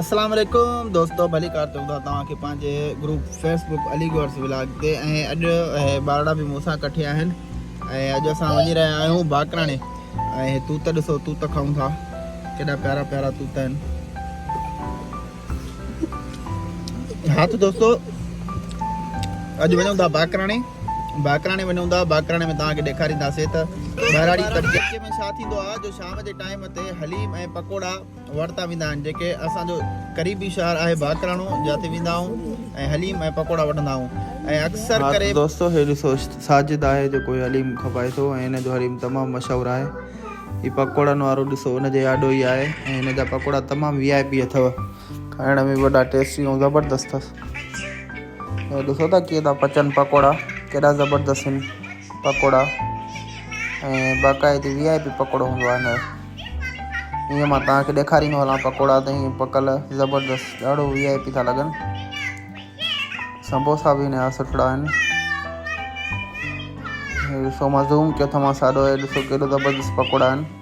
अस्सलाम वालेकुम दोस्तों, भली कार चवंदा तव्हांखे पंहिंजे ग्रुप फेसबुक अलीगढ़ व्लॉग ते। ऐं अॼु ॿारड़ा बि मूंसां कठे आहिनि ऐं अॼु असां वञी रहिया आहियूं बाकराणे। ऐं तूत ॾिसो, तूत खाऊं था, केॾा प्यारा प्यारा तूत आहिनि। हा त दोस्तों अॼु वञूं था बाकराणे वञूं था। बाकराणे में तव्हांखे ॾेखारींदासीं त बहिराड़ी तबके में छा थींदो आहे। जो शाम जे टाइम ते हलीम ऐं पकोड़ा वरिता वेंदा आहिनि। जेके असांजो क़रीबी शहर आहे बाकराणो, जिते वेंदा आहियूं ऐं हलीम ऐं पकोड़ा वठंदा आहियूं। ऐं अक्सर करे दोस्तों हे ॾिसो साजिद आहे जेको हलीम खपाए थो ऐं हिन जो हलीम तमामु मशहूरु आहे। हीउ पकोड़नि वारो ॾिसो हुनजे आॾो ई आहे ऐं हिन जा पकोड़ा तमामु VIP अथव, खाइण में वॾा टेस्टी ऐं ज़बरदस्त अथसि। हे ॾिसो था कीअं था पचनि पकोड़ा, केॾा ज़बरदस्त आहिनि पकोड़ा। ऐं बाक़ाइदे VIP पकोड़ो हूंदो आहे हिन। हीअं मां तव्हांखे ॾेखारींदो हलां पकोड़ा त हीअं पकल ज़बरदस्त ॾाढो VIP था लॻनि। समोसा बि हिन जा सुठड़ा आहिनि। ॾिसो मां ज़ूम कयो अथव साॾो, ॾिसो केॾो ज़बरदस्त पकोड़ा आहिनि।